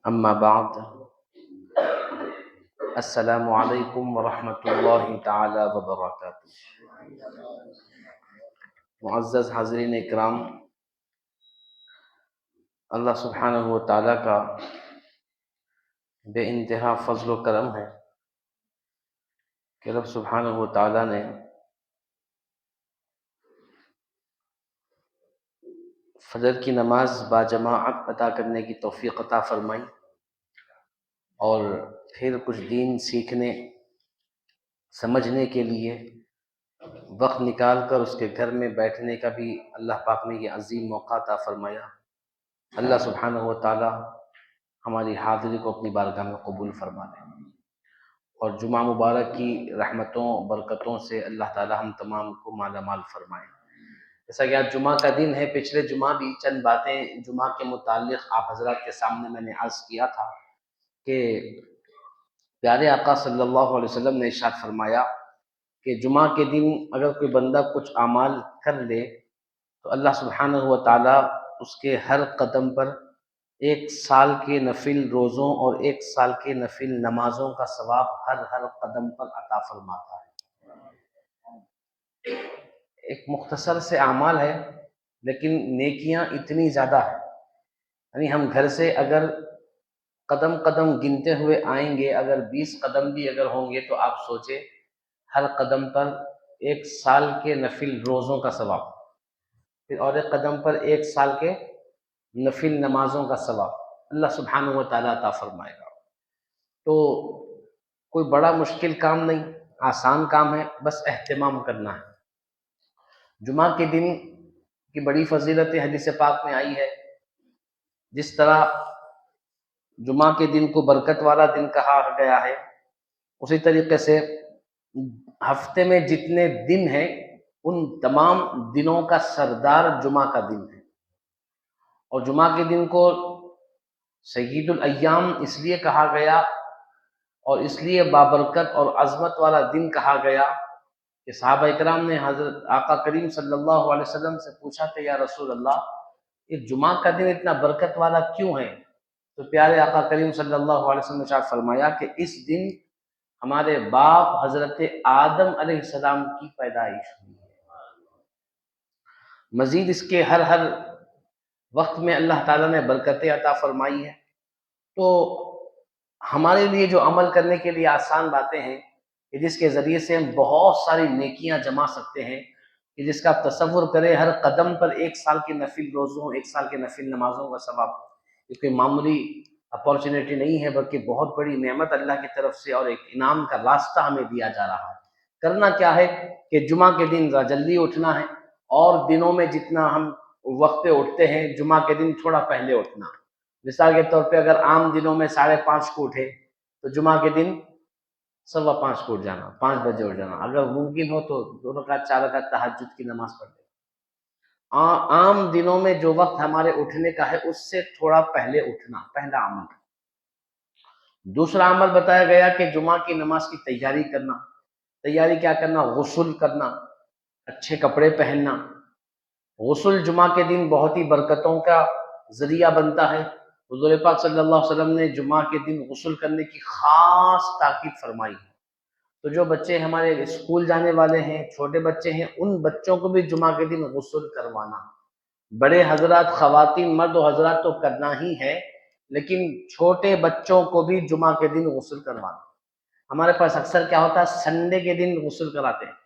اما بعد، السلام علیکم ورحمۃ اللہ تعالی وبرکاتہ۔ معزز حاضرین اکرام، اللہ سبحانہ و تعالیٰ کا بے انتہا فضل و کرم ہے کہ رب سبحانہ و تعالیٰ نے فجر کی نماز باجماعت ادا کرنے کی توفیق عطا فرمائی، اور پھر کچھ دین سیکھنے سمجھنے کے لیے وقت نکال کر اس کے گھر میں بیٹھنے کا بھی اللہ پاک نے یہ عظیم موقع عطا فرمایا۔ اللہ سبحانہ و تعالی ہماری حاضری کو اپنی بارگاہ میں قبول فرما لے، اور جمعہ مبارک کی رحمتوں برکتوں سے اللہ تعالی ہم تمام کو مالا مال فرمائے۔ جیسا کہ آج جمعہ کا دن ہے، پچھلے جمعہ بھی چند باتیں جمعہ کے متعلق آپ حضرات کے سامنے میں نے عرض کیا تھا کہ پیارے آقا صلی اللہ علیہ وسلم نے ارشاد فرمایا کہ جمعہ کے دن اگر کوئی بندہ کچھ اعمال کر لے تو اللہ سبحانہ و تعالی اس کے ہر قدم پر 1 سال کے نفل روزوں اور 1 سال کے نفل نمازوں کا ثواب ہر قدم پر عطا فرماتا ہے۔ ایک مختصر سے اعمال ہے لیکن نیکیاں اتنی زیادہ ہیں، یعنی ہم گھر سے اگر قدم قدم گنتے ہوئے آئیں گے، اگر 20 قدم بھی اگر ہوں گے تو آپ سوچیں ہر قدم پر 1 سال کے نفل روزوں کا ثواب، پھر اور ایک قدم پر 1 سال کے نفل نمازوں کا ثواب اللہ سبحانہ و تعالیٰ عطا فرمائے گا۔ تو کوئی بڑا مشکل کام نہیں، آسان کام ہے، بس اہتمام کرنا ہے۔ جمعہ کے دن کی بڑی فضیلت حدیث پاک میں آئی ہے، جس طرح جمعہ کے دن کو برکت والا دن کہا گیا ہے، اسی طریقے سے ہفتے میں جتنے دن ہیں ان تمام دنوں کا سردار جمعہ کا دن ہے، اور جمعہ کے دن کو سید الایام اس لیے کہا گیا اور اس لیے بابرکت اور عظمت والا دن کہا گیا کہ صحابہ اکرام نے حضرت آقا کریم صلی اللہ علیہ وسلم سے پوچھا کہ یا رسول اللہ، یہ جمعہ کا دن اتنا برکت والا کیوں ہے؟ تو پیارے آقا کریم صلی اللہ علیہ وسلم نے ارشاد فرمایا کہ اس دن ہمارے باپ حضرت آدم علیہ السلام کی پیدائش ہوئی ہے۔ مزید اس کے ہر وقت میں اللہ تعالیٰ نے برکتیں عطا فرمائی ہے۔ تو ہمارے لیے جو عمل کرنے کے لیے آسان باتیں ہیں کہ جس کے ذریعے سے ہم بہت ساری نیکیاں جما سکتے ہیں، کہ جس کا آپ تصور کریں ہر قدم پر 1 سال کے نفل روزوں 1 سال کے نفل نمازوں کا ثواب، یہ کوئی معمولی اپارچونیٹی نہیں ہے بلکہ بہت بڑی نعمت اللہ کی طرف سے اور ایک انعام کا راستہ ہمیں دیا جا رہا ہے۔ کرنا کیا ہے کہ جمعہ کے دن ذرا جلدی اٹھنا ہے، اور دنوں میں جتنا ہم وقت پہ اٹھتے ہیں جمعہ کے دن تھوڑا پہلے اٹھنا۔ مثال کے طور پہ اگر عام دنوں میں 5:30 کو اٹھے تو جمعہ کے دن 5:15 کو اٹھ جانا، 5 بجے اٹھ جانا، اگر ممکن ہو تو 2 رکعت 4 رکعت تہجد کی نماز پڑھ لیں۔ عام دنوں میں جو وقت ہمارے اٹھنے کا ہے اس سے تھوڑا پہلے اٹھنا پہلا عمل۔ دوسرا عمل بتایا گیا کہ جمعہ کی نماز کی تیاری کرنا۔ تیاری کیا کرنا؟ غسل کرنا، اچھے کپڑے پہننا۔ غسل جمعہ کے دن بہت ہی برکتوں کا ذریعہ بنتا ہے۔ حضور پاک صلی اللہ علیہ وسلم نے جمعہ کے دن غسل کرنے کی خاص تاکید فرمائی ہے۔ تو جو بچے ہمارے اسکول جانے والے ہیں، چھوٹے بچے ہیں، ان بچوں کو بھی جمعہ کے دن غسل کروانا۔ بڑے حضرات، خواتین، مرد و حضرات تو کرنا ہی ہے، لیکن چھوٹے بچوں کو بھی جمعہ کے دن غسل کروانا۔ ہمارے پاس اکثر کیا ہوتا ہے، سنڈے کے دن غسل کراتے ہیں۔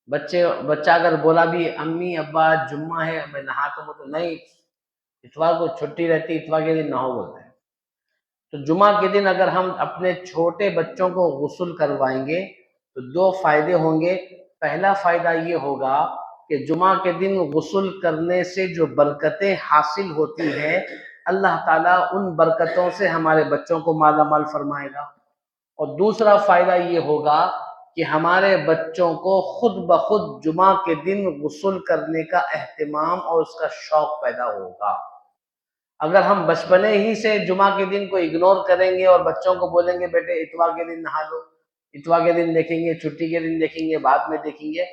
بچہ اگر بولا بھی امی ابا جمعہ ہے میں نہاتا ہوں، تو نہیں، اتوار کو چھٹی رہتی، اتوار کے دن نہو بولتے ہیں۔ تو جمعہ کے دن اگر ہم اپنے چھوٹے بچوں کو غسل کروائیں گے تو 2 فائدے ہوں گے۔ پہلا فائدہ یہ ہوگا کہ جمعہ کے دن غسل کرنے سے جو برکتیں حاصل ہوتی ہیں اللہ تعالیٰ ان برکتوں سے ہمارے بچوں کو مالا مال فرمائے گا، اور دوسرا فائدہ یہ ہوگا کہ ہمارے بچوں کو خود بخود جمعہ کے دن غسل کرنے کا اہتمام اور اس کا شوق پیدا ہوگا۔ اگر ہم بچپنے ہی سے جمعہ کے دن کو اگنور کریں گے اور بچوں کو بولیں گے بیٹے اتوار کے دن نہا لو، اتوار کے دن دیکھیں گے، چھٹی کے دن دیکھیں گے، بعد میں دیکھیں گے،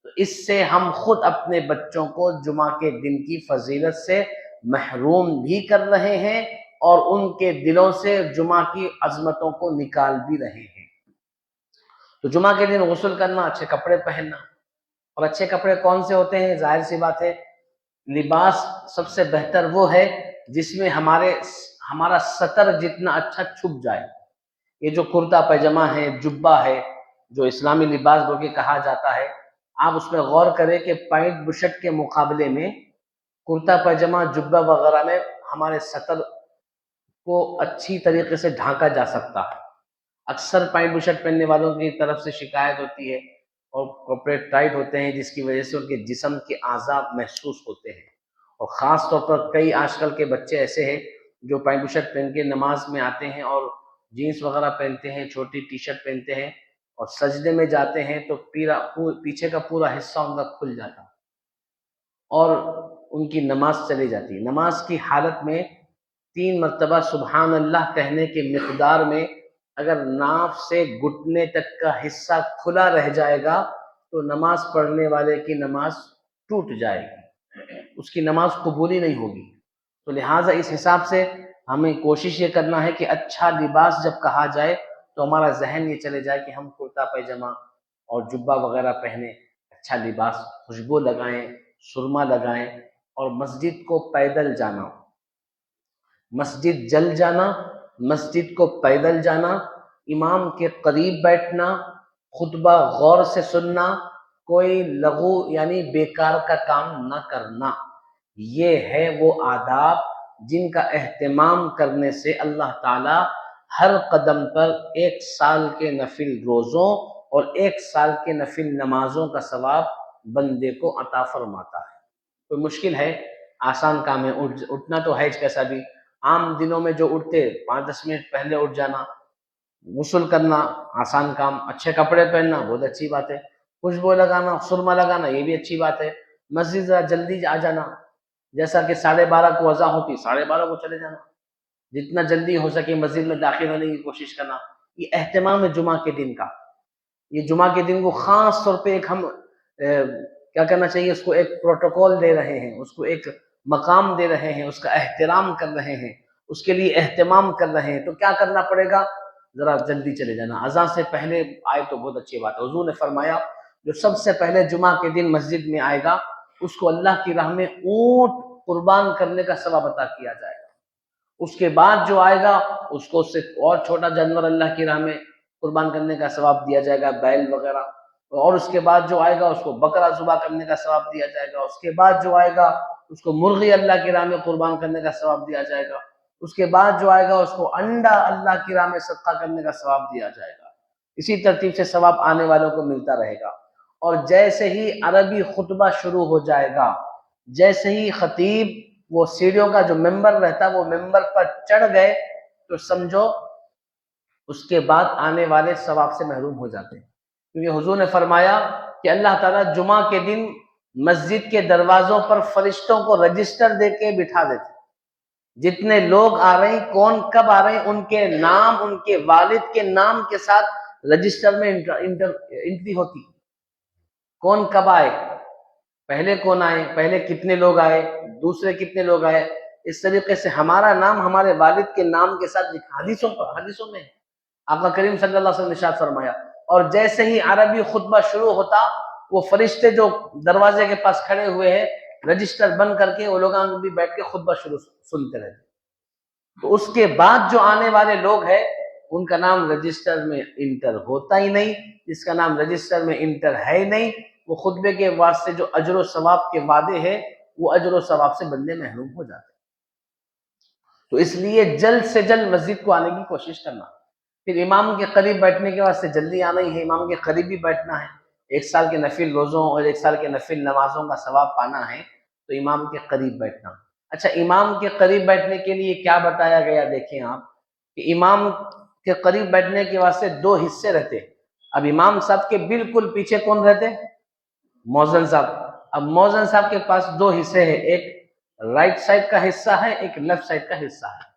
تو اس سے ہم خود اپنے بچوں کو جمعہ کے دن کی فضیلت سے محروم بھی کر رہے ہیں، اور ان کے دلوں سے جمعہ کی عظمتوں کو نکال بھی رہے ہیں۔ تو جمعہ کے دن غسل کرنا، اچھے کپڑے پہننا، اور اچھے کپڑے کون سے ہوتے ہیں؟ ظاہر سی بات ہے لباس سب سے بہتر وہ ہے جس میں ہمارا سطر جتنا اچھا چھپ جائے۔ یہ جو کرتا پیجامہ ہے، جبہ ہے، جو اسلامی لباس جو کہ کہا جاتا ہے، آپ اس میں غور کریں کہ پینٹ بشرٹ کے مقابلے میں کرتا پیجامہ جبہ وغیرہ میں ہمارے سطر کو اچھی طریقے سے ڈھانکا جا سکتا ہے۔ اکثر پینٹ بشرٹ پہننے والوں کی طرف سے شکایت ہوتی ہے اور کپڑے ٹائٹ ہوتے ہیں جس کی وجہ سے ان کے جسم کے اعضاء محسوس ہوتے ہیں، اور خاص طور پر کئی آج کل کے بچے ایسے ہیں جو پینٹ بشرٹ پہن کے نماز میں آتے ہیں اور جینس وغیرہ پہنتے ہیں، چھوٹی ٹی شرٹ پہنتے ہیں اور سجدے میں جاتے ہیں تو پیچھے کا پورا حصہ ان کا کھل جاتا اور ان کی نماز چلی جاتی ہے۔ نماز کی حالت میں 3 مرتبہ سبحان اللہ کہنے کے مقدار میں اگر ناف سے گھٹنے تک کا حصہ کھلا رہ جائے گا تو نماز پڑھنے والے کی نماز ٹوٹ جائے گی، اس کی نماز قبولی نہیں ہوگی۔ تو لہٰذا اس حساب سے ہمیں کوشش یہ کرنا ہے کہ اچھا لباس جب کہا جائے تو ہمارا ذہن یہ چلے جائے کہ ہم کرتا پیجامہ اور جبہ وغیرہ پہنیں، اچھا لباس، خوشبو لگائیں، سرما لگائیں، اور مسجد کو پیدل جانا، مسجد جل جانا، مسجد کو پیدل جانا، امام کے قریب بیٹھنا، خطبہ غور سے سننا، کوئی لغو یعنی بیکار کا کام نہ کرنا، یہ ہے وہ آداب جن کا اہتمام کرنے سے اللہ تعالی ہر قدم پر 1 سال کے نفل روزوں اور 1 سال کے نفل نمازوں کا ثواب بندے کو عطا فرماتا ہے۔ کوئی مشکل ہے؟ آسان کام ہے، اٹھنا تو ہے کیسا بھی، عام دنوں میں جو اٹھتے 5-10 منٹ پہلے اٹھ جانا، غسل کرنا آسان کام، اچھے کپڑے پہننا بہت اچھی بات ہے، خوشبو لگانا، سرما لگانا یہ بھی اچھی بات ہے، مسجد ذرا جلدی آ جانا، جیسا کہ 12:30 کو اذان ہوتی 12:30 کو چلے جانا، جتنا جلدی ہو سکے مسجد میں داخل ہونے کی کوشش کرنا، یہ اہتمام ہے جمعہ کے دن کا۔ یہ جمعہ کے دن کو خاص طور پہ ایک ہم کیا کرنا چاہیے، اس کو ایک پروٹوکول دے رہے ہیں، اس کو ایک مقام دے رہے ہیں، اس کا احترام کر رہے ہیں، اس کے لیے اہتمام کر رہے ہیں، تو کیا کرنا پڑے گا؟ ذرا جلدی چلے جانا، اذان سے پہلے آئے تو بہت اچھی بات ہے۔ حضور نے فرمایا جو سب سے پہلے جمعہ کے دن مسجد میں آئے گا اس کو اللہ کی راہ میں اونٹ قربان کرنے کا ثواب عطا کیا جائے گا، اس کے بعد جو آئے گا اس کو اس سے اور چھوٹا جانور اللہ کی راہ میں قربان کرنے کا ثواب دیا جائے گا، بیل وغیرہ، اور اس کے بعد جو آئے گا اس کو بکرا ذبح کرنے کا ثواب دیا جائے گا، اس کے بعد جو آئے گا اس کو مرغی اللہ کی راہ میں قربان کرنے کا ثواب دیا جائے گا، اس کے بعد جو آئے گا اس کو انڈا اللہ کی راہ میں صدقہ کرنے کا ثواب دیا جائے گا۔ اسی ترتیب سے ثواب آنے والوں کو ملتا رہے گا۔ اور جیسے ہی عربی خطبہ شروع ہو جائے گا، جیسے ہی خطیب وہ سیڑھیوں کا جو ممبر رہتا وہ ممبر پر چڑھ گئے تو سمجھو اس کے بعد آنے والے ثواب سے محروم ہو جاتے ہیں، کیونکہ حضور نے فرمایا کہ اللہ تعالیٰ جمعہ کے دن مسجد کے دروازوں پر فرشتوں کو رجسٹر دے کے بٹھا دیتے، جتنے لوگ آ رہے ہیں، کون کب آ رہے ہیں، ان کے نام ان کے والد کے نام کے ساتھ رجسٹر میں انٹری ہوتی، کون کب آئے، پہلے کون آئے، پہلے کتنے لوگ آئے، دوسرے کتنے لوگ آئے، اس طریقے سے ہمارا نام ہمارے والد کے نام کے ساتھ حدیثوں میں آقا کریم صلی اللہ علیہ وسلم نے ارشاد فرمایا۔ اور جیسے ہی عربی خطبہ شروع ہوتا وہ فرشتے جو دروازے کے پاس کھڑے ہوئے ہیں رجسٹر بند کر کے وہ لوگ بھی بیٹھ کے خطبہ شروع سنتے رہتے، تو اس کے بعد جو آنے والے لوگ ہیں ان کا نام رجسٹر میں انٹر ہوتا ہی نہیں، جس کا نام رجسٹر میں انٹر ہے ہی نہیں، وہ خطبے کے واسطے جو اجر و ثواب کے وعدے ہیں وہ اجر و ثواب سے بندے محروم ہو جاتے ہیں۔ تو اس لیے جلد سے جلد مسجد کو آنے کی کوشش کرنا، پھر امام کے قریب بیٹھنے کے واسطے جلدی آنا ہی ہے، امام کے قریب بھی بیٹھنا ہے، 1 سال کے نفل روزوں اور 1 سال کے نفل نمازوں کا ثواب پانا ہے تو امام کے قریب بیٹھنا۔ اچھا، امام کے قریب بیٹھنے کے لیے کیا بتایا گیا؟ دیکھیں آپ کہ امام کے قریب بیٹھنے کے واسطے 2 حصے رہتے۔ اب امام صاحب کے بالکل پیچھے کون رہتے؟ مؤذن صاحب۔ اب مؤذن صاحب کے پاس 2 حصے ہیں، ایک رائٹ سائڈ کا حصہ ہے، ایک لیفٹ سائڈ کا حصہ ہے،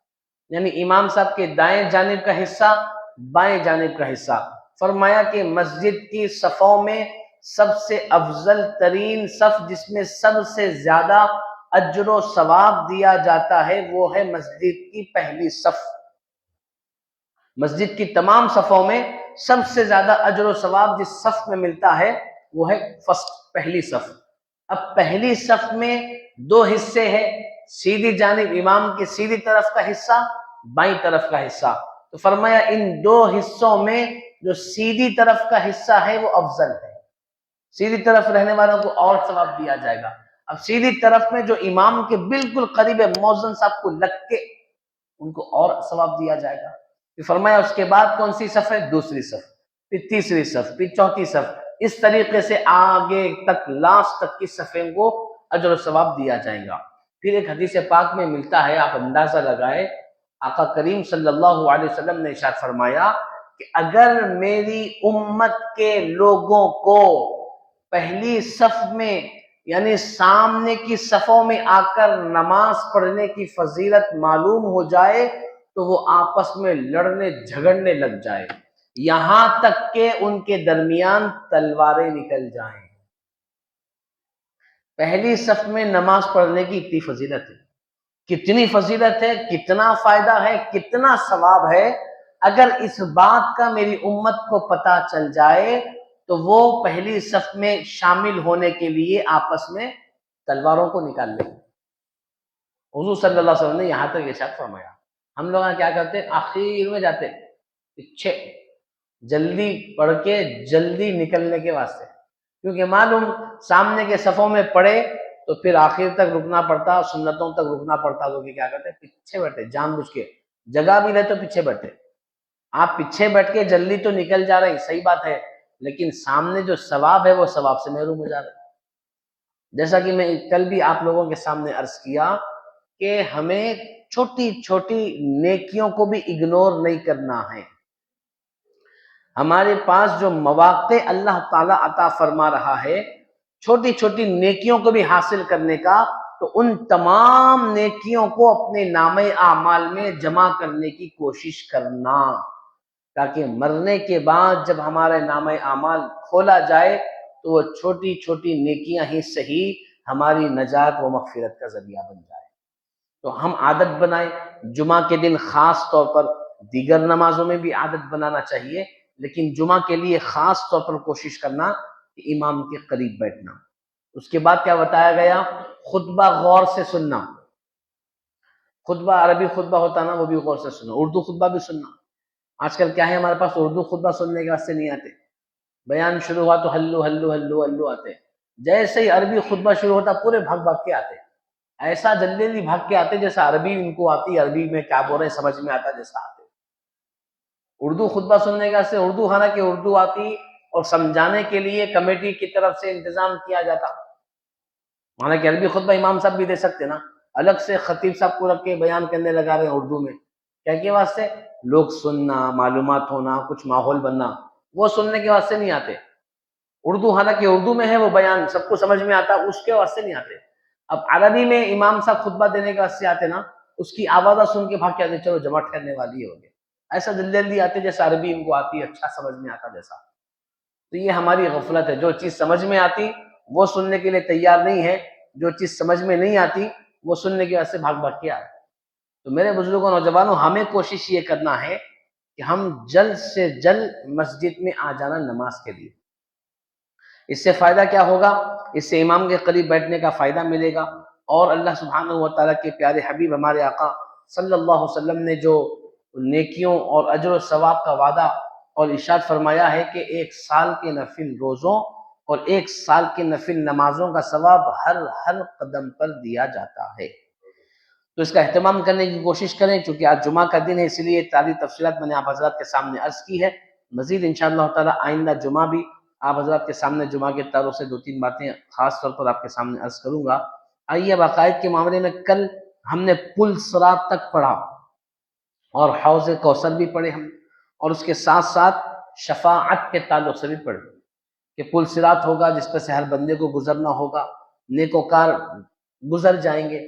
یعنی امام صاحب کے دائیں جانب کا حصہ، بائیں جانب کا حصہ۔ فرمایا کہ مسجد کی صفوں میں سب سے افضل ترین صف جس میں سب سے زیادہ اجر و ثواب دیا جاتا ہے وہ ہے مسجد کی پہلی صف۔ مسجد کی تمام صفوں میں سب سے زیادہ اجر و ثواب جس صف میں ملتا ہے وہ ہے پہلی صف۔ اب پہلی صف میں دو حصے ہیں، سیدھی جانب امام کی سیدھی طرف کا حصہ، بائیں طرف کا حصہ۔ تو فرمایا ان دو حصوں میں جو سیدھی طرف کا حصہ ہے وہ افضل ہے، سیدھی طرف رہنے والوں کو اور ثواب دیا جائے گا۔ اب سیدھی طرف میں جو امام کے بالکل قریب ہے، مؤذن صاحب کو لگ کے، ان کو اور ثواب دیا جائے گا۔ پھر فرمایا اس کے بعد کون سی صف ہے؟ دوسری صف، پھر تیسری صف، پھر چوتھی صف، اس طریقے سے آگے تک لاسٹ تک کی صفیں کو اجر و ثواب دیا جائے گا۔ پھر ایک حدیث پاک میں ملتا ہے، آپ اندازہ لگائے، آقا کریم صلی اللہ علیہ وسلم نے ارشاد فرمایا کہ اگر میری امت کے لوگوں کو پہلی صف میں یعنی سامنے کی صفوں میں آ کر نماز پڑھنے کی فضیلت معلوم ہو جائے تو وہ آپس میں لڑنے جھگڑنے لگ جائے، یہاں تک کہ ان کے درمیان تلواریں نکل جائیں۔ پہلی صف میں نماز پڑھنے کی اتنی فضیلت ہے، کتنی فضیلت ہے، کتنا فائدہ ہے، کتنا ثواب ہے۔ اگر اس بات کا میری امت کو پتہ چل جائے تو وہ پہلی صف میں شامل ہونے کے لیے آپس میں تلواروں کو نکال لیں۔ حضور صلی اللہ علیہ وسلم نے یہاں تک ارشاد فرمایا۔ ہم لوگ کیا کرتے ہیں؟ آخر میں جاتے پیچھے، جلدی پڑھ کے جلدی نکلنے کے واسطے، کیونکہ معلوم سامنے کے صفوں میں پڑھے تو پھر آخر تک رکنا پڑتا، سنتوں تک رکنا پڑتا، لوگ کیا کرتے ہیں؟ پیچھے بیٹھے، جان بوجھ کے، جگہ بھی رہے تو پیچھے بیٹھے۔ آپ پیچھے بیٹھ کے جلدی تو نکل جا رہے ہیں، صحیح بات ہے، لیکن سامنے جو ثواب ہے وہ ثواب سے محروم ہو جا رہے ہیں۔ جیسا کہ میں کل بھی آپ لوگوں کے سامنے عرض کیا کہ ہمیں چھوٹی چھوٹی نیکیوں کو بھی اگنور نہیں کرنا ہے۔ ہمارے پاس جو مواقع اللہ تعالیٰ عطا فرما رہا ہے چھوٹی چھوٹی نیکیوں کو بھی حاصل کرنے کا، تو ان تمام نیکیوں کو اپنے نامہ اعمال میں جمع کرنے کی کوشش کرنا، تاکہ مرنے کے بعد جب ہمارے نامہ اعمال کھولا جائے تو وہ چھوٹی چھوٹی نیکیاں ہی صحیح ہماری نجات و مغفرت کا ذریعہ بن جائے۔ تو ہم عادت بنائیں، جمعہ کے دن خاص طور پر، دیگر نمازوں میں بھی عادت بنانا چاہیے، لیکن جمعہ کے لیے خاص طور پر کوشش کرنا کہ امام کے قریب بیٹھنا۔ اس کے بعد کیا بتایا گیا؟ خطبہ غور سے سننا۔ خطبہ عربی خطبہ ہوتا نا، وہ بھی غور سے سننا، اردو خطبہ بھی سننا۔ آج کل کیا ہے، ہمارے پاس اردو خطبہ سننے کے واسطے نہیں آتے، بیان شروع ہوا تو ہلو ہلو ہلو ہلو آتے، جیسے ہی عربی خطبہ شروع ہوتا پورے بھاگ بھاگ کے آتے، ایسا جلدی بھاگ کے آتے جیسا عربی ان کو آتی، عربی میں کیا بول رہے ہیں سمجھ میں آتا جیسا آتے۔ اردو خطبہ سننے کا سے اردو، حالانکہ اردو آتی اور سمجھانے کے لیے کمیٹی کی طرف سے انتظام کیا جاتا، حالانکہ عربی خطبہ امام صاحب بھی دے سکتے نا، الگ سے خطیب صاحب کو رکھ کے بیان کرنے لگا رہے ہیں اردو میں، کیا کے واسطے؟ لوگ سننا، معلومات ہونا، کچھ ماحول بننا، وہ سننے کے واسطے نہیں آتے۔ اردو حالانکہ اردو میں ہے وہ بیان سب کو سمجھ میں آتا، اس کے واسطے نہیں آتے۔ اب عربی میں امام صاحب خطبہ دینے کے واسطے آتے نا، اس کی آوازہ سن کے بھاگ کے آتے، چلو جمع ٹھہرنے والی ہو گئے، ایسا جلدی آتے جیسا عربی ان کو آتی، اچھا سمجھ میں آتا جیسا۔ تو یہ ہماری غفلت ہے، جو چیز سمجھ میں آتی وہ سننے کے لیے تیار نہیں ہے، جو چیز سمجھ میں نہیں آتی وہ سننے کے واسطے بھاگ بھاگ کے آتے۔ تو میرے بزرگوں، نوجوانوں، ہمیں کوشش یہ کرنا ہے کہ ہم جلد سے جلد مسجد میں آ جانا نماز کے لیے۔ اس سے فائدہ کیا ہوگا؟ اس سے امام کے قریب بیٹھنے کا فائدہ ملے گا، اور اللہ سبحانہ و تعالیٰ کے پیارے حبیب ہمارے آقا صلی اللہ علیہ وسلم نے جو نیکیوں اور اجر و ثواب کا وعدہ اور ارشاد فرمایا ہے کہ 1 سال کے نفل روزوں اور 1 سال کے نفل نمازوں کا ثواب ہر قدم پر دیا جاتا ہے، تو اس کا اہتمام کرنے کی کوشش کریں۔ چونکہ آج جمعہ کا دن ہے، اس لیے ساری تفصیلات میں نے آپ حضرات کے سامنے عرض کی ہے، مزید انشاءاللہ تعالیٰ آئندہ جمعہ بھی آپ حضرات کے سامنے جمعہ کے تعلق سے 2-3 باتیں خاص طور پر آپ کے سامنے عرض کروں گا۔ آئیے اب عقائد کے معاملے میں، کل ہم نے پل صراط تک پڑھا اور حوض کوثر بھی پڑھے ہم، اور اس کے ساتھ ساتھ شفاعت کے تعلق سے بھی پڑھے کہ پل صراط ہوگا جس پر سے ہر بندے کو گزرنا ہوگا، نیکوکار گزر جائیں گے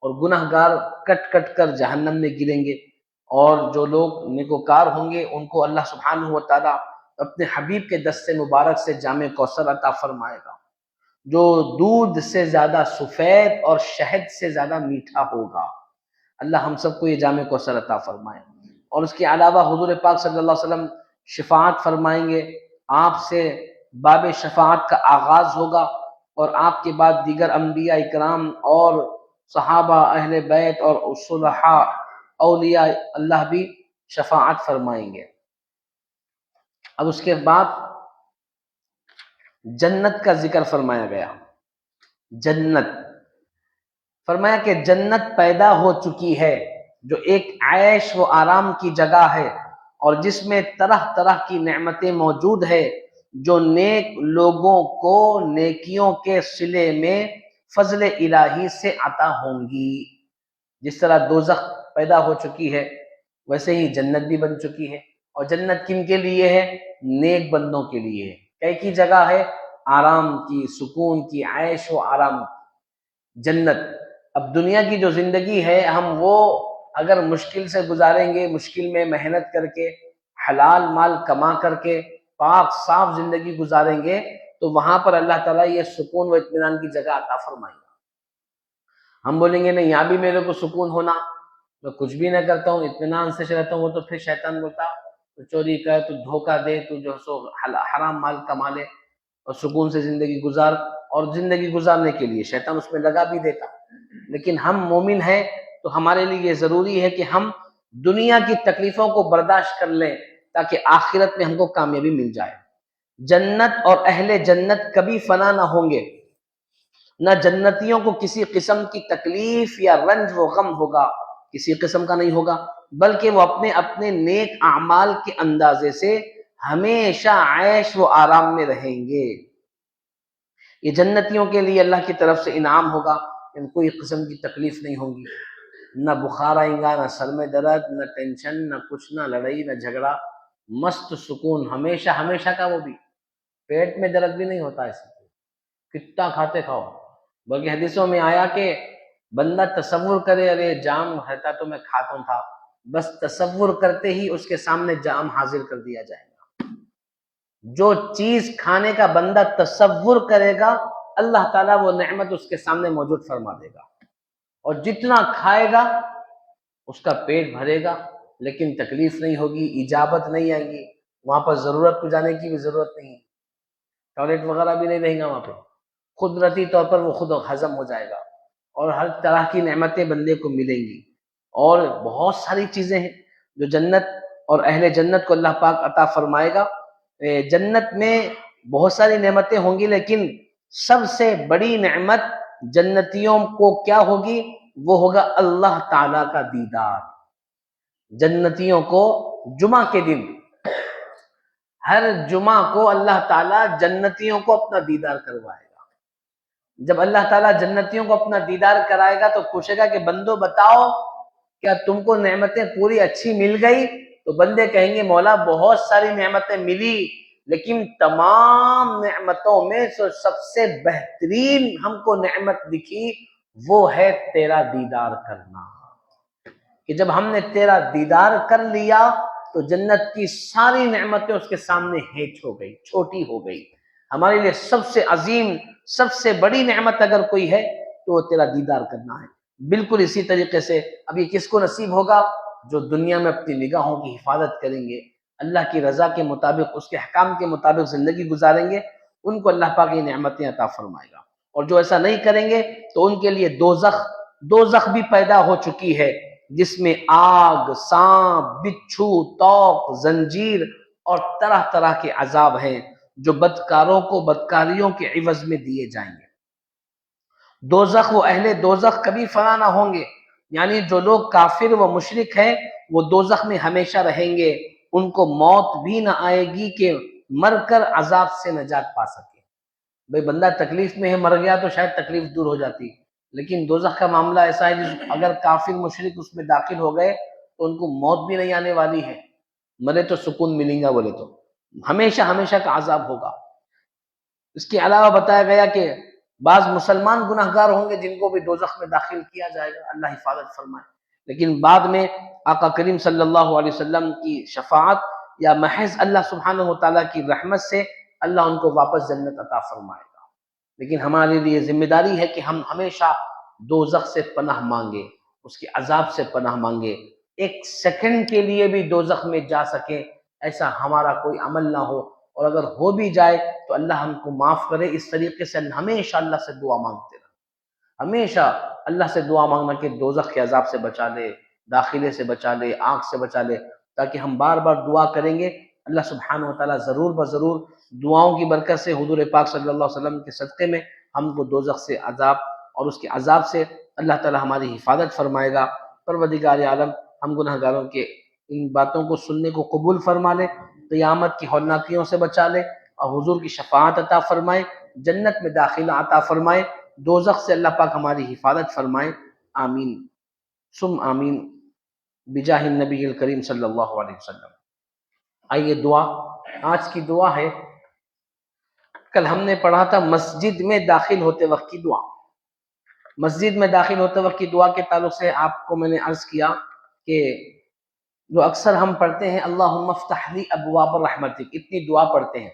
اور گناہ گار کٹ کٹ کر جہنم میں گریں گے، اور جو لوگ نیکوکار ہوں گے ان کو اللہ سبحانہ و تعالیٰ اپنے حبیب کے دست مبارک سے جام کوثر عطا فرمائے گا۔ جو دودھ سے زیادہ سفید اور شہد سے زیادہ میٹھا ہوگا۔ اللہ ہم سب کو یہ جام کوثر عطا فرمائے۔ اور اس کے علاوہ حضور پاک صلی اللہ علیہ وسلم شفاعت فرمائیں گے، آپ سے باب شفاعت کا آغاز ہوگا، اور آپ کے بعد دیگر انبیاء اکرام اور صحابہ، اہل بیت اور صلحاء اولیاء اللہ بھی شفاعت فرمائیں گے۔ اب اس کے بعد جنت کا ذکر فرمایا گیا۔ جنت فرمایا کہ جنت پیدا ہو چکی ہے، جو ایک عیش و آرام کی جگہ ہے، اور جس میں طرح طرح کی نعمتیں موجود ہے، جو نیک لوگوں کو نیکیوں کے صلے میں فضل الہی سے عطا ہوں گی۔ جس طرح دوزخ پیدا ہو چکی ہے، ویسے ہی جنت بھی بن چکی ہے۔ اور جنت کن کے لیے ہے؟ نیک بندوں کے لیے ہے۔ کی جگہ ہے؟ آرام کی، سکون کی، عیش و آرام کی جنت۔ اب دنیا کی جو زندگی ہے، ہم وہ اگر مشکل سے گزاریں گے، مشکل میں محنت کر کے، حلال مال کما کر کے، پاک صاف زندگی گزاریں گے، تو وہاں پر اللہ تعالیٰ یہ سکون و اطمینان کی جگہ عطا فرمائے گا۔ ہم بولیں گے نہیں، یہاں بھی میرے کو سکون ہونا، میں کچھ بھی نہ کرتا ہوں، اطمینان سے رہتا ہوں، وہ تو پھر شیطان بولتا تو چوری کر، تو دھوکہ دے، تو جو سو حرام مال کما لے اور سکون سے زندگی گزار، اور زندگی گزارنے کے لیے شیطان اس میں لگا بھی دیتا۔ لیکن ہم مومن ہیں تو ہمارے لیے یہ ضروری ہے کہ ہم دنیا کی تکلیفوں کو برداشت کر لیں، تاکہ آخرت میں ہم کو کامیابی مل جائے۔ جنت اور اہل جنت کبھی فنا نہ ہوں گے، نہ جنتیوں کو کسی قسم کی تکلیف یا رنج و غم ہوگا، کسی قسم کا نہیں ہوگا، بلکہ وہ اپنے اپنے نیک اعمال کے اندازے سے ہمیشہ عیش و آرام میں رہیں گے۔ یہ جنتیوں کے لیے اللہ کی طرف سے انعام ہوگا، ان کوئی قسم کی تکلیف نہیں ہوگی، نہ بخار آئیں گا، نہ سر میں درد، نہ ٹینشن، نہ کچھ، نہ لڑائی، نہ جھگڑا، مست سکون ہمیشہ ہمیشہ کا۔ وہ بھی پیٹ میں درد بھی نہیں ہوتا ایسے، کتنا کھاتے کھاؤ۔ بلکہ حدیثوں میں آیا کہ بندہ تصور کرے، ارے جام رہتا تو میں کھاتا تھا، بس تصور کرتے ہی اس کے سامنے جام حاضر کر دیا جائے گا۔ جو چیز کھانے کا بندہ تصور کرے گا، اللہ تعالیٰ وہ نعمت اس کے سامنے موجود فرما دے گا، اور جتنا کھائے گا اس کا پیٹ بھرے گا، لیکن تکلیف نہیں ہوگی، اجابت نہیں آئے گی، وہاں پر ضرورت کو جانے کی بھی ضرورت نہیں، ٹوائلٹ وغیرہ بھی نہیں رہیں گا وہاں پہ، قدرتی طور پر وہ خود ہضم ہو جائے گا، اور ہر طرح کی نعمتیں بندے کو ملیں گی۔ اور بہت ساری چیزیں ہیں جو جنت اور اہل جنت کو اللہ پاک عطا فرمائے گا۔ جنت میں بہت ساری نعمتیں ہوں گی، لیکن سب سے بڑی نعمت جنتیوں کو کیا ہوگی؟ وہ ہوگا اللہ تعالیٰ کا دیدار۔ جنتیوں کو جمعہ کے دن، ہر جمعہ کو اللہ تعالیٰ جنتیوں کو اپنا دیدار کروائے گا۔ جب اللہ تعالیٰ جنتیوں کو اپنا دیدار کرائے گا تو پوچھے گا کہ بندو بتاؤ، کیا تم کو نعمتیں پوری اچھی مل گئی؟ تو بندے کہیں گے مولا بہت ساری نعمتیں ملی، لیکن تمام نعمتوں میں سب سے بہترین ہم کو نعمت دکھی وہ ہے تیرا دیدار کرنا، کہ جب ہم نے تیرا دیدار کر لیا تو جنت کی ساری نعمتیں اس کے سامنے ہیچ ہو گئی، چھوٹی ہو گئی۔ ہمارے لیے سب سے عظیم، سب سے بڑی نعمت اگر کوئی ہے تو وہ تیرا دیدار کرنا ہے۔ بالکل اسی طریقے سے اب یہ کس کو نصیب ہوگا؟ جو دنیا میں اپنی نگاہوں کی حفاظت کریں گے، اللہ کی رضا کے مطابق، اس کے احکام کے مطابق زندگی گزاریں گے، ان کو اللہ پاک یہ نعمتیں عطا فرمائے گا۔ اور جو ایسا نہیں کریں گے تو ان کے لیے دوزخ بھی پیدا ہو چکی ہے، جس میں آگ، سانپ، بچھو، توق، زنجیر اور طرح طرح کے عذاب ہیں جو بدکاروں کو بدکاریوں کے عوض میں دیے جائیں گے۔ دوزخ و اہل دوزخ کبھی فنا نہ ہوں گے، یعنی جو لوگ کافر و مشرک ہیں وہ دوزخ میں ہمیشہ رہیں گے، ان کو موت بھی نہ آئے گی کہ مر کر عذاب سے نجات پا سکے۔ بھئی بندہ تکلیف میں ہے، مر گیا تو شاید تکلیف دور ہو جاتی، لیکن دوزخ کا معاملہ ایسا ہے جس اگر کافر مشرک اس میں داخل ہو گئے تو ان کو موت بھی نہیں آنے والی ہے، مرے تو سکون ملیں گا، بولے تو ہمیشہ ہمیشہ کا عذاب ہوگا۔ اس کے علاوہ بتایا گیا کہ بعض مسلمان گناہگار ہوں گے جن کو بھی دوزخ میں داخل کیا جائے گا، اللہ حفاظت فرمائے، لیکن بعد میں آقا کریم صلی اللہ علیہ وسلم کی شفاعت یا محض اللہ سبحانہ و تعالیٰ کی رحمت سے اللہ ان کو واپس جنت عطا فرمائے گا۔ لیکن ہمارے لیے ذمہ داری ہے کہ ہم ہمیشہ دوزخ سے پناہ مانگے، اس کے عذاب سے پناہ مانگے، ایک سیکنڈ کے لیے بھی دوزخ میں جا سکیں ایسا ہمارا کوئی عمل نہ ہو، اور اگر ہو بھی جائے تو اللہ ہم کو معاف کرے۔ اس طریقے سے ہمیشہ اللہ سے دعا مانگتے رہے، ہمیشہ اللہ سے دعا مانگنا کہ دوزخ کے عذاب سے بچا لے، داخلے سے بچا لے، آنکھ سے بچا لے، تاکہ ہم بار بار دعا کریں گے اللہ سبحانہ وتعالیٰ ضرور بضرور دعاؤں کی برکت سے حضور پاک صلی اللہ علیہ وسلم کے صدقے میں ہم کو دوزخ سے عذاب اور اس کے عذاب سے اللہ تعالیٰ ہماری حفاظت فرمائے گا۔ پروردگار عالم ہم گناہ گاروں کے ان باتوں کو سننے کو قبول فرما لے، قیامت کی ہولناکیوں سے بچا لے، اور حضور کی شفاعت عطا فرمائے، جنت میں داخلہ عطا فرمائے، دوزخ سے اللہ پاک ہماری حفاظت فرمائے، آمین ثم آمین بجاہ النبی الکریم صلی اللہ علیہ وسلم۔ آئیے دعا، آج کی دعا ہے، کل ہم نے پڑھا تھا مسجد میں داخل ہوتے وقت کی دعا۔ مسجد میں داخل ہوتے وقت کی دعا کے تعلق سے آپ کو میں نے عرض کیا کہ جو اکثر ہم پڑھتے ہیں اللہم افتح لی ابواب رحمتک، اتنی دعا پڑھتے ہیں،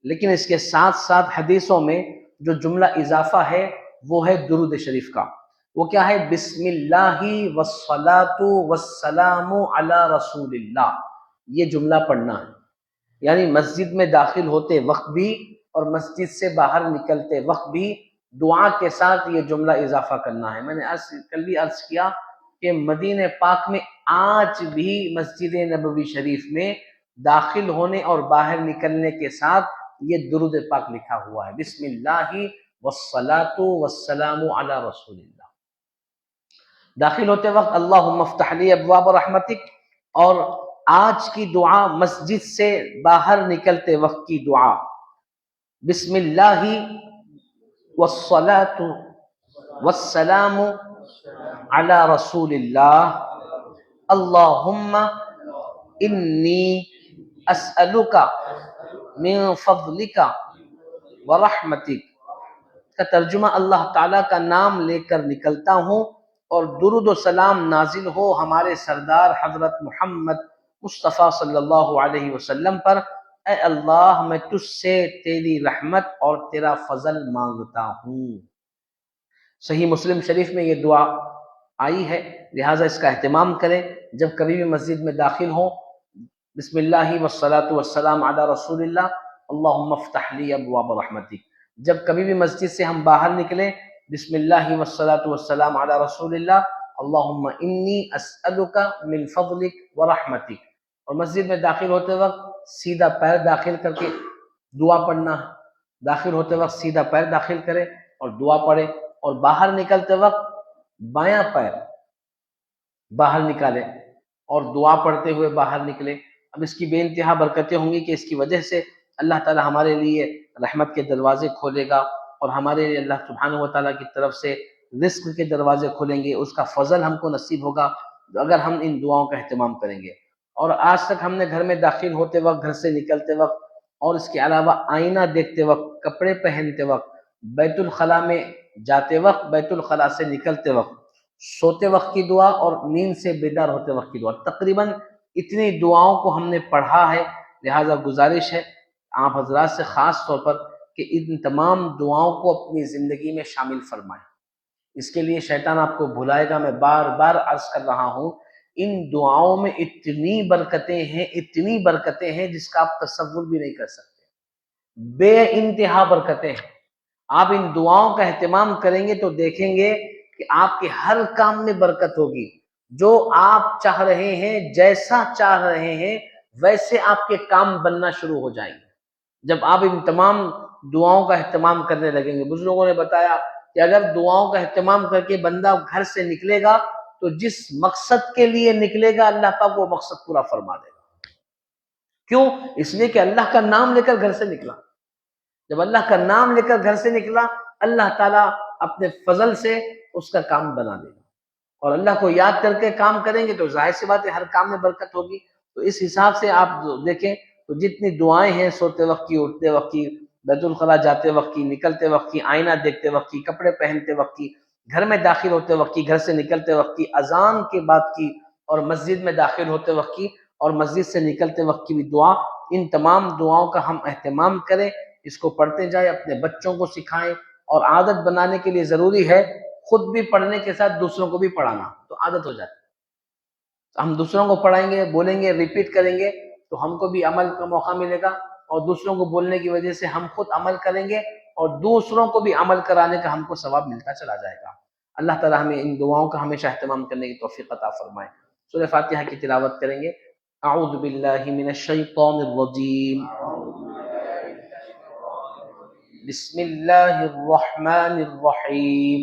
لیکن اس کے ساتھ ساتھ حدیثوں میں جو جملہ اضافہ ہے وہ ہے درود شریف کا۔ وہ کیا ہے؟ بسم اللہ والصلاۃ والسلام علی رسول اللہ، یہ جملہ پڑھنا ہے، یعنی مسجد میں داخل ہوتے وقت بھی اور مسجد سے باہر نکلتے وقت بھی دعا کے ساتھ یہ جملہ اضافہ کرنا ہے۔ میں نے کل بھی عرض کیا کہ مدینہ پاک میں آج بھی مسجد نبوی شریف میں داخل ہونے اور باہر نکلنے کے ساتھ یہ درود پاک لکھا ہوا ہے، بسم اللہ والصلاۃ والسلام علی رسول اللہ۔ داخل ہوتے وقت اللہم افتح لی ابواب رحمتک، اور آج کی دعا مسجد سے باہر نکلتے وقت کی دعا، بسم اللہ والصلاۃ والسلام علی رسول اللہ، اللہم انی اسألک من فضلک ورحمتک، کا ترجمہ اللہ تعالیٰ کا نام لے کر نکلتا ہوں اور درود و سلام نازل ہو ہمارے سردار حضرت محمد مصطفیٰ صلی اللہ علیہ وسلم پر، اے اللہ میں تجھ سے تیری رحمت اور تیرا فضل مانگتا ہوں۔ صحیح مسلم شریف میں یہ دعا آئی ہے، لہٰذا اس کا اہتمام کریں، جب کبھی بھی مسجد میں داخل ہوں بسم اللہ والصلاۃ والسلام علی رسول اللہ، اللہم افتح لی ابواب رحمتک۔ جب کبھی بھی مسجد سے ہم باہر نکلیں بسم اللہ والصلاۃ والسلام علی رسول اللہ، اللہم انی اسألک من فضلک ورحمتک، اور مسجد میں داخل ہوتے وقت سیدھا پیر داخل کر کے دعا پڑھنا ہے، داخل ہوتے وقت سیدھا پیر داخل کرے اور دعا پڑھے، اور باہر نکلتے وقت بایاں پیر باہر نکالے اور دعا پڑھتے ہوئے باہر نکلے۔ اب اس کی بے انتہا برکتیں ہوں گی کہ اس کی وجہ سے اللہ تعالی ہمارے لیے رحمت کے دروازے کھولے گا، اور ہمارے لیے اللہ سبحانہ وتعالیٰ کی طرف سے رزق کے دروازے کھولیں گے، اس کا فضل ہم کو نصیب ہوگا اگر ہم ان دعاؤں کا اہتمام کریں گے۔ اور آج تک ہم نے گھر میں داخل ہوتے وقت، گھر سے نکلتے وقت، اور اس کے علاوہ آئینہ دیکھتے وقت، کپڑے پہنتے وقت، بیت الخلاء میں جاتے وقت، بیت الخلاء سے نکلتے وقت، سوتے وقت کی دعا اور نیند سے بیدار ہوتے وقت کی دعا، تقریباً اتنی دعاؤں کو ہم نے پڑھا ہے۔ لہٰذا گزارش ہے آپ حضرات سے خاص طور پر کہ ان تمام دعاؤں کو اپنی زندگی میں شامل فرمائیں۔ اس کے لیے شیطان آپ کو بھلائے گا، میں بار بار عرض کر رہا ہوں، ان دعاؤں میں اتنی برکتیں ہیں، اتنی برکتیں ہیں جس کا آپ تصور بھی نہیں کر سکتے، بے انتہا برکتیں ہیں۔ آپ ان دعاؤں کا اہتمام کریں گے تو دیکھیں گے کہ آپ کے ہر کام میں برکت ہوگی، جو آپ چاہ رہے ہیں، جیسا چاہ رہے ہیں ویسے آپ کے کام بننا شروع ہو جائیں گے جب آپ ان تمام دعاؤں کا اہتمام کرنے لگیں گے۔ بزرگوں نے بتایا کہ اگر دعاؤں کا اہتمام کر کے بندہ گھر سے نکلے گا تو جس مقصد کے لیے نکلے گا اللہ پاک وہ مقصد پورا فرما دے گا۔ کیوں؟ اس لیے کہ اللہ کا نام لے کر گھر سے نکلا۔ جب اللہ کا نام لے کر گھر سے نکلا، اللہ تعالیٰ اپنے فضل سے اس کا کام بنا دے گا، اور اللہ کو یاد کر کے کام کریں گے تو ظاہر سی بات ہے ہر کام میں برکت ہوگی۔ تو اس حساب سے آپ دیکھیں تو جتنی دعائیں ہیں، سوتے وقت کی، اٹھتے وقت کی، بیت الخلاء جاتے وقت کی، نکلتے وقت کی، آئینہ دیکھتے وقت کی، کپڑے پہنتے وقت کی، گھر میں داخل ہوتے وقت کی، گھر سے نکلتے وقت کی، اذان کے بعد کی، اور مسجد میں داخل ہوتے وقت کی، اور مسجد سے نکلتے وقت کی بھی دعا، ان تمام دعاؤں کا ہم اہتمام کریں، اس کو پڑھتے جائیں، اپنے بچوں کو سکھائیں، اور عادت بنانے کے لیے ضروری ہے خود بھی پڑھنے کے ساتھ دوسروں کو بھی پڑھانا، تو عادت ہو جاتی ہے۔ ہم دوسروں کو پڑھائیں گے، بولیں گے، ریپیٹ کریں گے تو ہم کو بھی عمل کا موقع ملے گا، اور دوسروں کو بولنے کی وجہ سے ہم خود عمل کریں گے اور دوسروں کو بھی عمل کرانے کا ہم کو ثواب ملتا چلا جائے گا۔ اللہ تعالی ہمیں ان دعاؤں کا ہمیشہ اہتمام کرنے کی توفیق عطا فرمائے۔ سورہ فاتحہ کی تلاوت کریں گے۔ اعوذ باللہ من الشیطان الرجیم، بسم اللہ الرحمن الرحیم،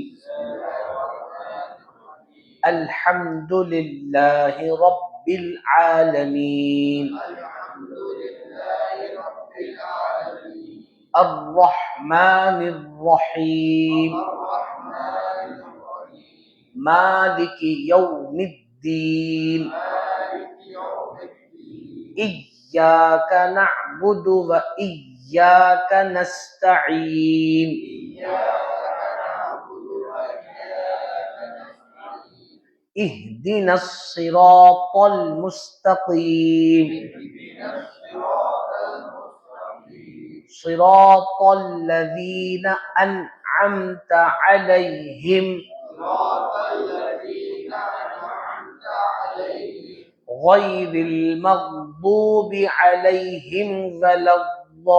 الحمد للہ رب العالمین، الرحمن الرحیم، مالک یوم الدین، ایاک نعبد و ایاک نستعین، اہدنا الصراط المستقیم، صراط الذین انعمت علیہم غیر المغضوب علیہم ولا الضالین۔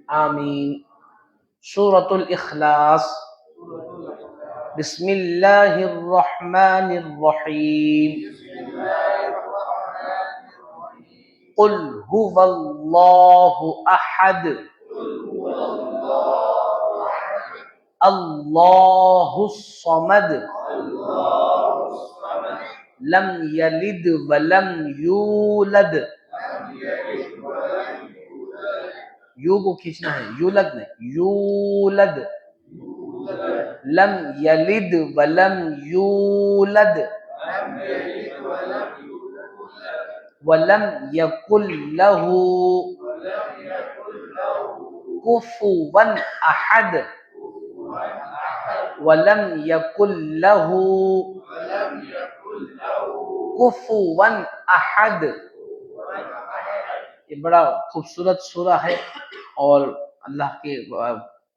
آمین۔ سورۃ الاخلاص۔ بسم اللہ الرحمن الرحیم، قل هو اللہ احد، اللہ الصمد، لم یلد ولم یولد، یو کو کھینچنا ہے، یولد نہیں، یولد، لم یلد ولم یولد، ولم یکن لہ کفوا احد، ولم یکن لہ کفوا احد۔ یہ بڑا خوبصورت سورہ ہے اور اللہ کے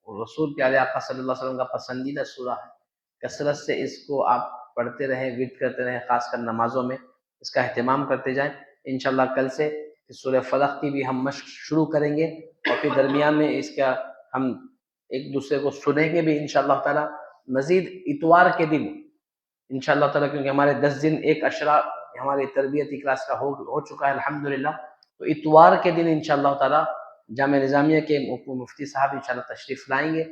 رسول پیارے آقا صلی اللہ علیہ وسلم کا پسندیدہ سورہ ہے۔ کثرت سے اس کو آپ پڑھتے رہیں، ورد کرتے رہیں، خاص کر نمازوں میں اس کا اہتمام کرتے جائیں۔ انشاءاللہ کل سے سورہ فلق کی بھی ہم مشق شروع کریں گے، اور پھر درمیان میں اس کا ہم ایک دوسرے کو سنیں گے بھی انشاءاللہ تعالی۔ مزید اتوار کے دن انشاءاللہ تعالی، کیونکہ ہمارے 10 دن ایک اشرا ہماری تربیتی کلاس کا ہو چکا ہے الحمدللہ، تو اتوار کے دن انشاءاللہ تعالی جامعہ نظامیہ کے مفتی صاحب انشاءاللہ تشریف لائیں گے۔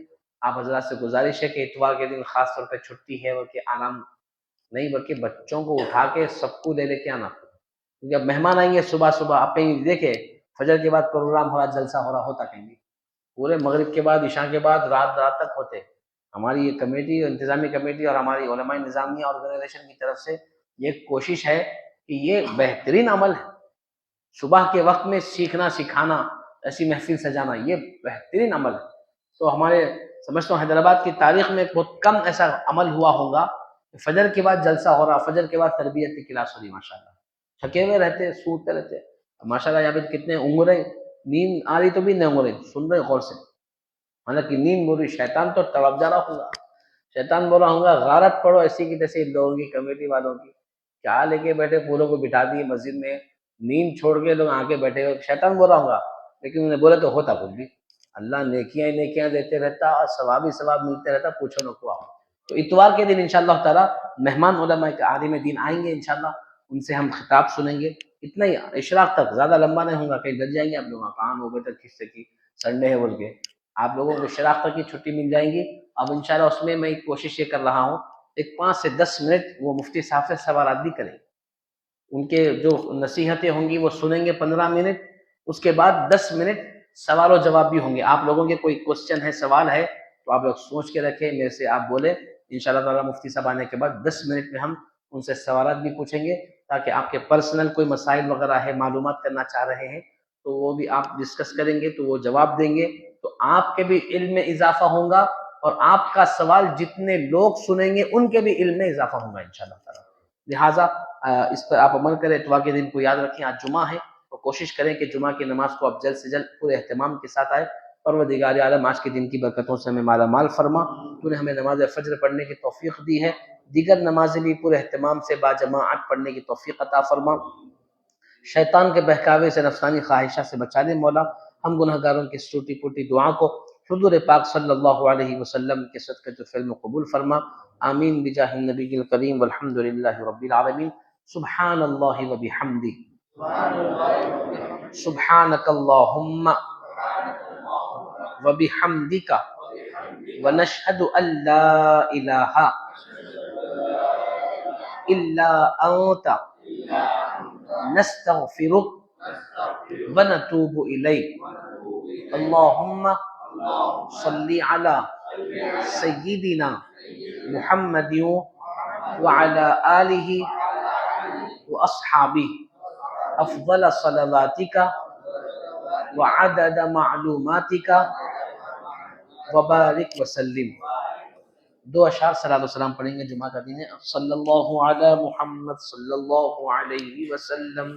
آپ حضرات سے گزارش ہے کہ اتوار کے دن خاص طور پہ چھٹی ہے اور کہ آرام نہیں، بلکہ بچوں کو اٹھا کے سب کو لے کے آنا، کیونکہ اب مہمان آئیں گے صبح صبح۔ آپ کہیں دیکھیں فجر کے بعد پروگرام ہو رہا، جلسہ ہو رہا، ہوتا کہیں بھی پورے مغرب کے بعد، عشاء کے بعد، رات تک ہوتے۔ ہماری یہ کمیٹی، انتظامی کمیٹی اور ہماری علماء نظامیہ آرگنائزیشن کی طرف سے یہ کوشش ہے کہ یہ بہترین عمل ہے، صبح کے وقت میں سیکھنا سکھانا، ایسی محفل سجانا، یہ بہترین عمل ہے۔ تو ہمارے سمجھتا ہوں حیدرآباد کی تاریخ میں بہت کم ایسا عمل ہوا ہوگا کہ فجر کے بعد جلسہ ہو رہا، فجر کے بعد تربیت کی کلاس ہو رہی، ماشاءاللہ۔ تھکے ہوئے رہتے، سوتے رہتے، ماشاءاللہ یہاں پہ کتنے اونگرے، نیند آ رہی تو بھی نہیں اونگرے، سن رہے غور سے، حالانکہ نیند بول رہی، شیطان تو طرف جا رہا ہوگا، شیطان بول رہا ہوگا غارت پڑھو ایسی کی تیسی لوگوں کی، کمیٹی والوں کی، کیا لے کے بیٹھے پوروں کو بٹھا دیے مسجد میں، نیند چھوڑ کے لوگ آگے بیٹھے ہوئے، شیطان بول رہا ہوگا، لیکن انہیں بولے تو ہوتا کچھ بھی، اللہ نیکیاں ہی نیکیاں دیتے رہتا اور ثواب ہی ثواب ملتے رہتا، پوچھو نہ کو آؤ۔ تو اتوار کے دن انشاءاللہ تعالی مہمان علماء عالم دین آئیں گے انشاءاللہ، ان سے ہم خطاب سنیں گے، اتنا ہی اشراق تک، زیادہ لمبا نہیں ہوگا، کہیں ڈر جائیں گے آپ لوگ، کہاں 9 بجے تک کس سے کی سنڈے ہے بول کے، آپ لوگوں کو اشراق تک کی چھٹی مل جائیں گی۔ اب انشاءاللہ اس میں ایک کوشش یہ کر رہا ہوں، ایک 5 سے 10 منٹ وہ مفتی صاحب سے سوالات بھی کریں، ان کے جو نصیحتیں ہوں گی وہ سنیں گے 15 منٹ، اس کے بعد 10 منٹ سوال و جواب بھی ہوں گے۔ آپ لوگوں کے کوئی کوشچن ہے، سوال ہے تو آپ لوگ سوچ کے رکھیں، میرے سے آپ بولیں، انشاءاللہ تعالی مفتی صاحب آنے کے بعد 10 منٹ میں ہم ان سے سوالات بھی پوچھیں گے، تاکہ آپ کے پرسنل کوئی مسائل وغیرہ ہے، معلومات کرنا چاہ رہے ہیں تو وہ بھی آپ ڈسکس کریں گے تو وہ جواب دیں گے، تو آپ کے بھی علم میں اضافہ ہوگا اور آپ کا سوال جتنے لوگ سنیں گے ان کے بھی علم میں اضافہ ہوگا انشاءاللہ تعالی۔ لہٰذا اس پر آپ عمل کریں۔ اتوار کے دن کو یاد رکھیں، آج جمعہ ہے، اور کوشش کریں کہ جمعہ کی نماز کو آپ جلد سے جلد پورے اہتمام کے ساتھ آئے۔ پروردگار عالم آج کے دن کی برکتوں سے ہمیں مالا مال فرما۔ تو نے ہمیں نماز فجر پڑھنے کی توفیق دی ہے، دیگر نمازیں بھی پورے اہتمام سے باجماعت پڑھنے کی توفیق عطا فرما۔ شیطان کے بہکاوے سے، نفسانی خواہشات سے بچا لے مولا۔ ہم گناہ گاروں کی ٹوٹی پھوٹی دعا کو حضور پاک صلی اللہ علیہ وسلم کے صدقے تو فعل میں قبول فرما۔ آمین بجاہ النبی الکریم والحمد للہ رب العالمین۔ سبحان اللہ و بحمدہ، سبحانک اللہم و بحمدک ونشہد ان لا الہ الا انت نستغفرک ونتوب الیک۔ اللہم صلی علی سیدنا محمد وعلی آلہ واصحابہ افضل صلواتک وعدد معلوماتک وبارک وسلم۔ دو اشعار صلاۃ و سلام پڑھیں گے، جمعہ کا دن ہے۔ صلی اللہ علی محمد صلی اللہ علیہ وسلم،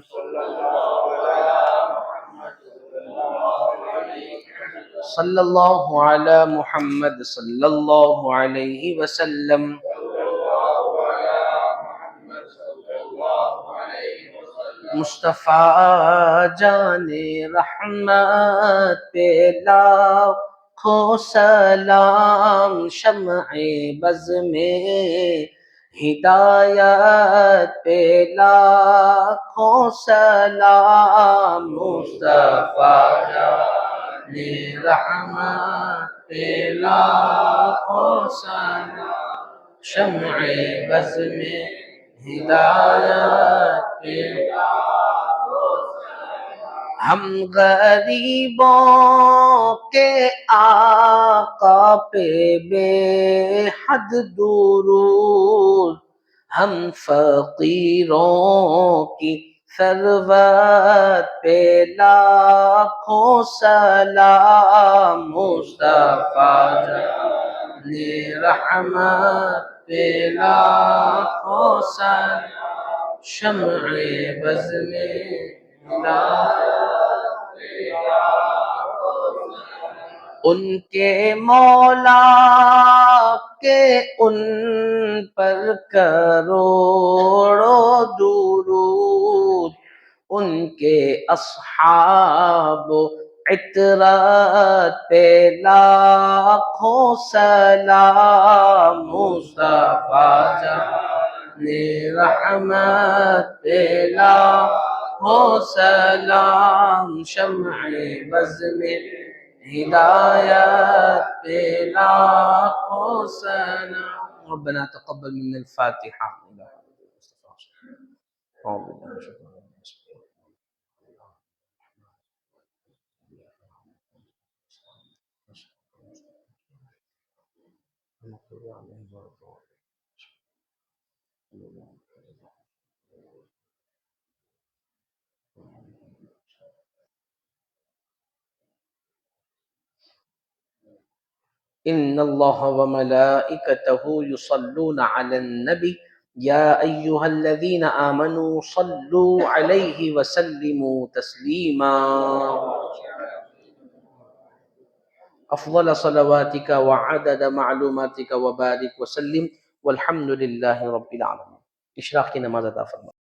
صلی اللہ علی محمد صلی اللہ علیہ وسلم۔ مصطفیٰ جان رحمت پہ لاکھوں سلام، شمع بز میں ہدایت پہ لاکھوں سلام۔ مصطفیٰ جان رحمت پہ لاکھوں سلام، شمع بز میں ہدایت پہ۔ ہم غریبوں کے آقا پہ بے حد درود، ہم فقیروں کی ثروت پہ لاکھوں سلام۔ مصطفیٰ جان رحمت پہ لاکھوں سلام، شمع بز میں ان کے مولا کے ان پر کروڑوں درود، ان کے اصحاب عطرت پہ لاکھوں سلام۔ مصطفیٰ جان رحمت پہ لاکھوں سلام، شمع بز میں ہدایت پہ لاکھوں سلام۔ ربنا تقبل منا الفاتحہ۔ ان اللہ وملائکتہ یصلون علی النبی یا ایہا الذین آمنوا صلوا علیہ وسلموا تسلیما۔ افضل صلواتک وعدد معلوماتک وبارک وسلم، والحمد للہ رب العالمین۔ اشراق کی نماز ادا فرما۔